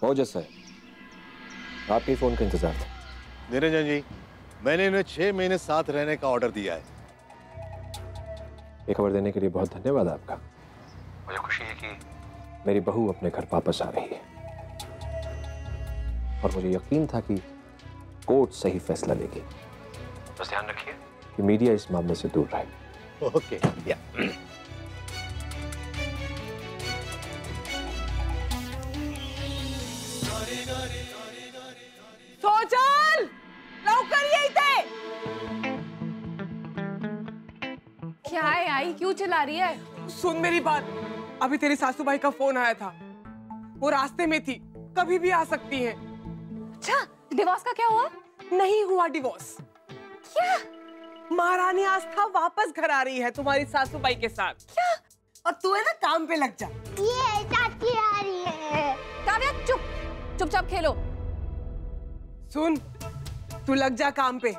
ओजस है, आपके फोन का इंतजार था। निरंजन जी, मैंने इन्हें 6 महीने साथ रहने का ऑर्डर दिया है। ये खबर देने के लिए बहुत धन्यवाद आपका। मुझे खुशी है कि मेरी बहू अपने घर वापस आ रही है, और मुझे यकीन था कि कोर्ट सही फैसला लेगी। बस ध्यान रखिए कि मीडिया इस मामले से दूर रहे। ओके, या। सोजल, लवकर ये इथे। क्या है आई, क्यों चिल्ला रही है? सुन मेरी बात, अभी तेरी सासूबाई का फोन आया था। वो रास्ते में थी, कभी भी आ सकती है। अच्छा, डिवोर्स का क्या हुआ? नहीं हुआ डिवोर्स। क्या? महारानी आस्था वापस घर आ रही है तुम्हारी सासूबाई के साथ। क्या? और तू है ना काम पे लग जा। ये चाची आ रही है। काव्या चुपचाप खेलो। सुन, तू लग जा काम पे।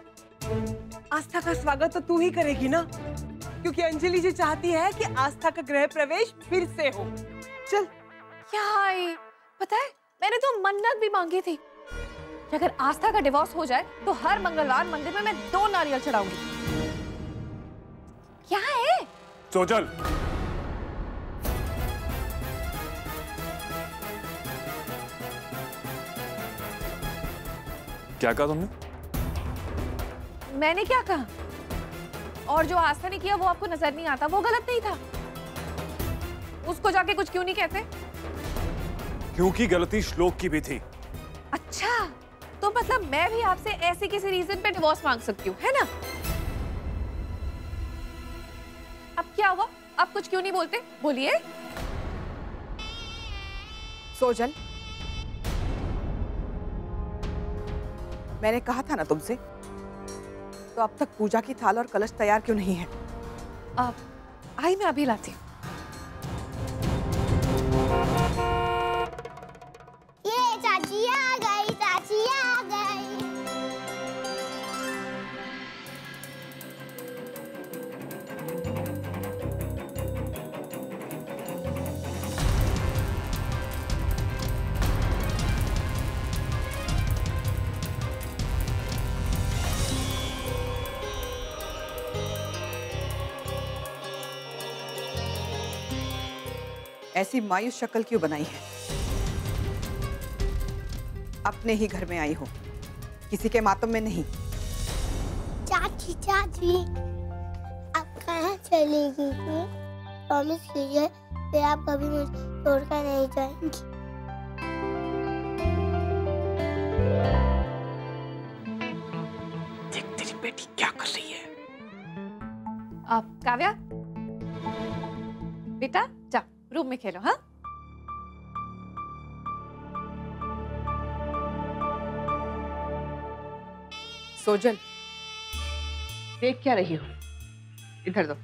आस्था का स्वागत तो तू ही करेगी ना, क्योंकि अंजलि जी चाहती है कि आस्था का गृह प्रवेश फिर से हो। चल। क्या आई, पता है मैंने तो मन्नत भी मांगी थी कि अगर आस्था का डिवोर्स हो जाए तो हर मंगलवार मंदिर में मैं 2 नारियल चढ़ाऊंगी। क्या है? सोजल, क्या कहा तुमने? मैंने क्या कहा? और जो आस्था ने किया वो आपको नजर नहीं आता, वो गलत नहीं था? उसको जाके कुछ क्यों नहीं कहते? क्योंकि गलती श्लोक की भी थी। अच्छा, तो मतलब मैं भी आपसे ऐसे किसी रीजन पे डिवोर्स मांग सकती हूँ, है ना? अब क्या हुआ? आप कुछ क्यों नहीं बोलते? बोलिए। सोजल, मैंने कहा था ना तुमसे, तो अब तक पूजा की थाल और कलश तैयार क्यों नहीं है? आई मैं अभी लाती हूँ। ये चाची आ गई, चाची आ गई। ऐसी मायूस शक्ल क्यों बनाई है? अपने ही घर में आई हो, किसी के मातम में नहीं। चाची चाची, आप कहाँ चलेगी? प्रॉमिस कीजिए, फिर आप कभी मुझे छोड़कर नहीं जाएंगी। देख तेरी बेटी क्या कर रही है। आप काव्या, बेटा जा रूम में खेलो। हाँ, सोजल, देख क्या रही हो? इधर दो।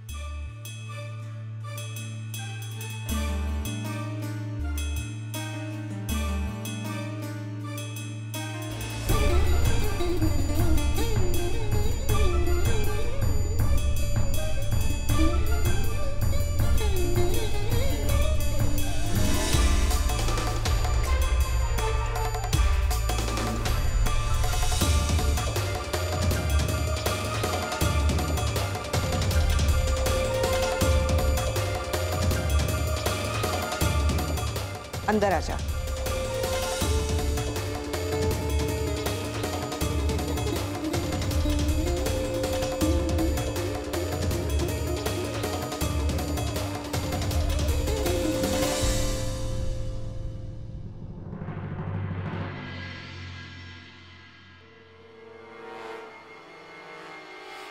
अंदर आ जा।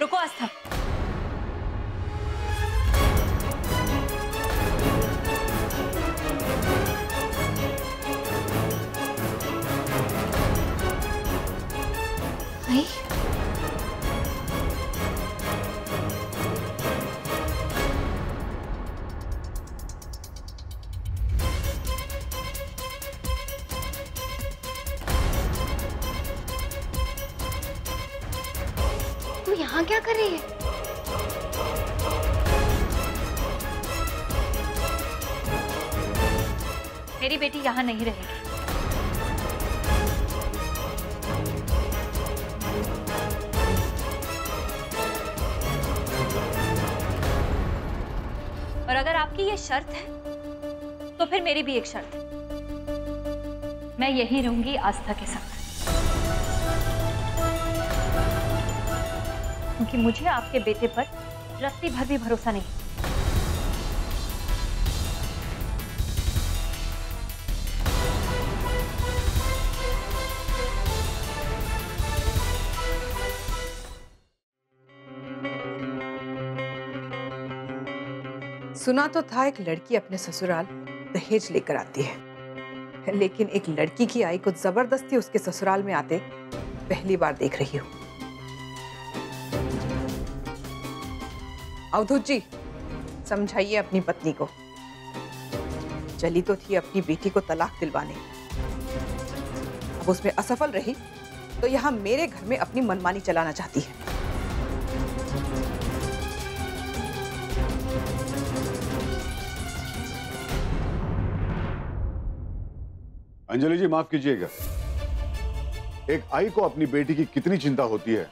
रुको आस्था, तू यहाँ क्या कर रही है? मेरी बेटी यहाँ नहीं रहेगी। और अगर आपकी ये शर्त है तो फिर मेरी भी एक शर्त है। मैं यहीं रहूंगी आस्था के साथ, क्योंकि मुझे आपके बेटे पर रत्ती भर भी भरोसा नहीं। सुना तो था एक लड़की अपने ससुराल दहेज लेकर आती है, लेकिन एक लड़की की आई को जबरदस्ती उसके ससुराल में आते पहली बार देख रही हूँ। अवधूत जी, समझाइए अपनी पत्नी को। चली तो थी अपनी बेटी को तलाक दिलवाने, अब उसमें असफल रही तो यहाँ मेरे घर में अपनी मनमानी चलाना चाहती है। अंजलि जी, माफ कीजिएगा, एक आई को अपनी बेटी की कितनी चिंता होती है,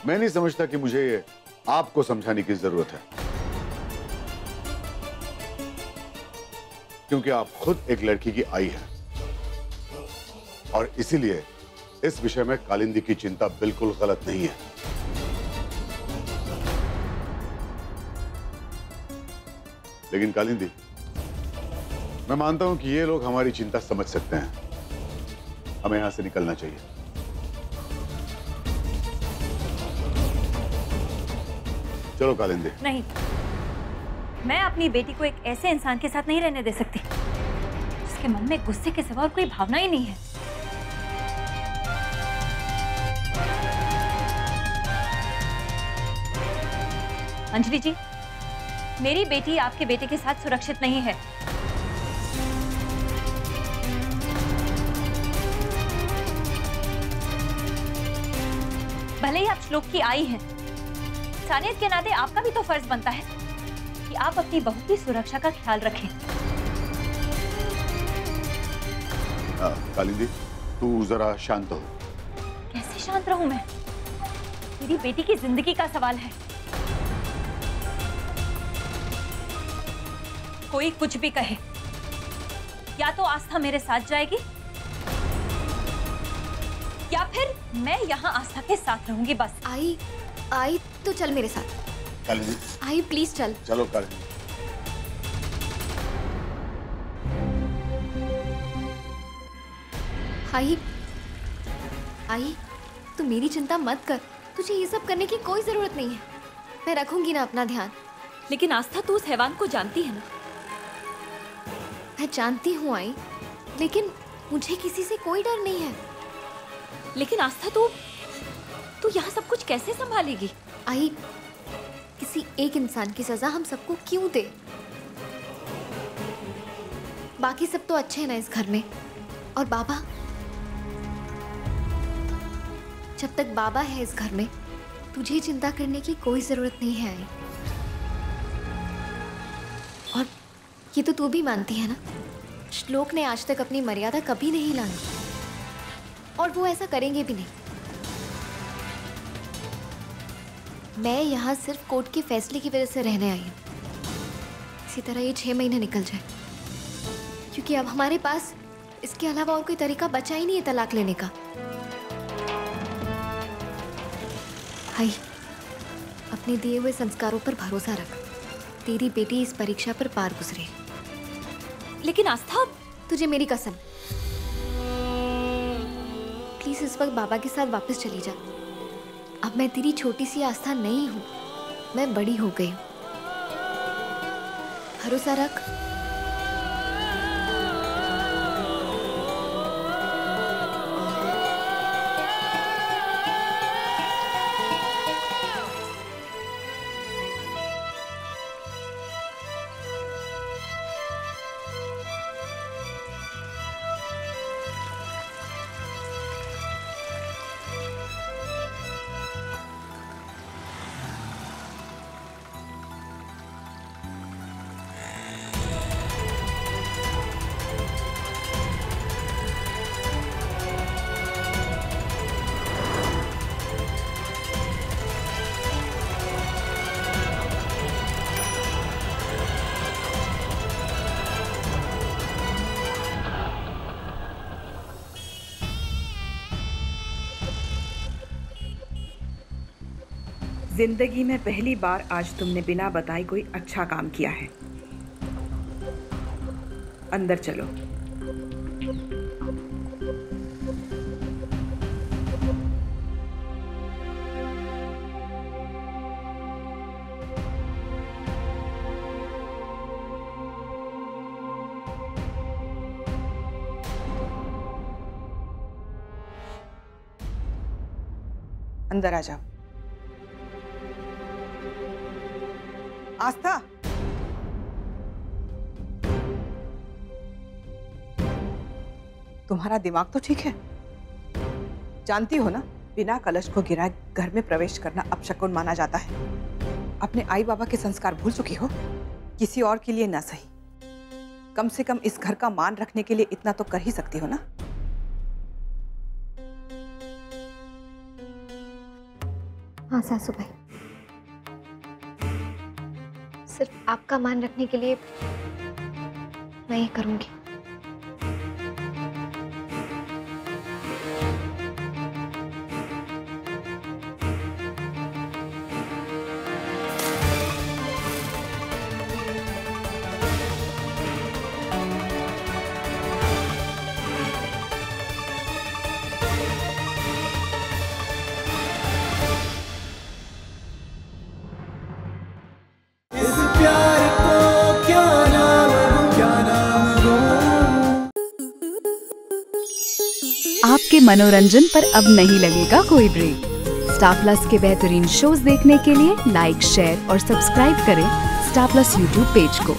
मैं नहीं समझता कि मुझे ये आपको समझाने की जरूरत है, क्योंकि आप खुद एक लड़की की आई हैं और इसीलिए इस विषय में कालिंदी की चिंता बिल्कुल गलत नहीं है। लेकिन कालिंदी, मैं मानता हूं कि ये लोग हमारी चिंता समझ सकते हैं, हमें यहां से निकलना चाहिए। चलो कालिंदी। नहीं, मैं अपनी बेटी को एक ऐसे इंसान के साथ नहीं रहने दे सकती जिसके मन में गुस्से के सिवा और कोई भावना ही नहीं है। अंजलि जी, मेरी बेटी आपके बेटे के साथ सुरक्षित नहीं है। भले ही आप श्लोक की आई हैं, इंसानियत के नाते आपका भी तो फर्ज बनता है कि आप अपनी बहू की सुरक्षा का ख्याल रखें। कालिंदी, तू जरा शांत हो। कैसे शांत रहूं मैं? मेरी बेटी की जिंदगी का सवाल है। कोई कुछ भी कहे, या तो आस्था मेरे साथ जाएगी या फिर मैं यहाँ आस्था के साथ रहूंगी, बस। आई तो चल मेरे साथ। कालिंदी, आई प्लीज चल। चलो कालिंदी। आई तू मेरी चिंता मत कर, तुझे ये सब करने की कोई जरूरत नहीं है, मैं रखूंगी ना अपना ध्यान। लेकिन आस्था, तू उस हैवान को जानती है ना? मैं जानती हूँ आई, लेकिन मुझे किसी से कोई डर नहीं है। लेकिन आस्था, तू यहाँ सब कुछ कैसे संभालेगी? आई, किसी एक इंसान की सजा हम सबको क्यों दे? बाकी सब तो अच्छे हैं ना इस घर में। और बाबा, जब तक बाबा है इस घर में, तुझे चिंता करने की कोई जरूरत नहीं है आई। और ये तो तू भी मानती है ना, श्लोक ने आज तक अपनी मर्यादा कभी नहीं लांघी और वो ऐसा करेंगे भी नहीं। मैं यहाँ सिर्फ कोर्ट के फैसले की वजह से रहने आई हूँ। इसी तरह ये 6 महीने निकल जाए, क्योंकि अब हमारे पास इसके अलावा और कोई तरीका बचा ही नहीं है तलाक लेने का। भाई, अपने दिए हुए संस्कारों पर भरोसा रख, तेरी बेटी इस परीक्षा पर पार गुजरे। लेकिन आस्था, तुझे मेरी कसम, प्लीज इस वक्त बाबा के साथ वापस चली जा। अब मैं तेरी छोटी सी आस्था नहीं हूं, मैं बड़ी हो गई हूं। भरोसा रख। जिंदगी में पहली बार आज तुमने बिना बताए कोई अच्छा काम किया है। अंदर चलो। अंदर आ जाओ। आस्था, तुम्हारा दिमाग तो ठीक है? जानती हो ना, बिना कलश को गिराए घर में प्रवेश करना अपशकुन माना जाता है। अपने आई बाबा के संस्कार भूल चुकी हो? किसी और के लिए ना सही, कम से कम इस घर का मान रखने के लिए इतना तो कर ही सकती हो ना। हाँ सासू भाई, सिर्फ आपका मान रखने के लिए मैं ये करूंगी। आपके मनोरंजन पर अब नहीं लगेगा कोई ब्रेक। स्टार प्लस के बेहतरीन शोज देखने के लिए लाइक, शेयर और सब्सक्राइब करें स्टार प्लस यूट्यूब पेज को।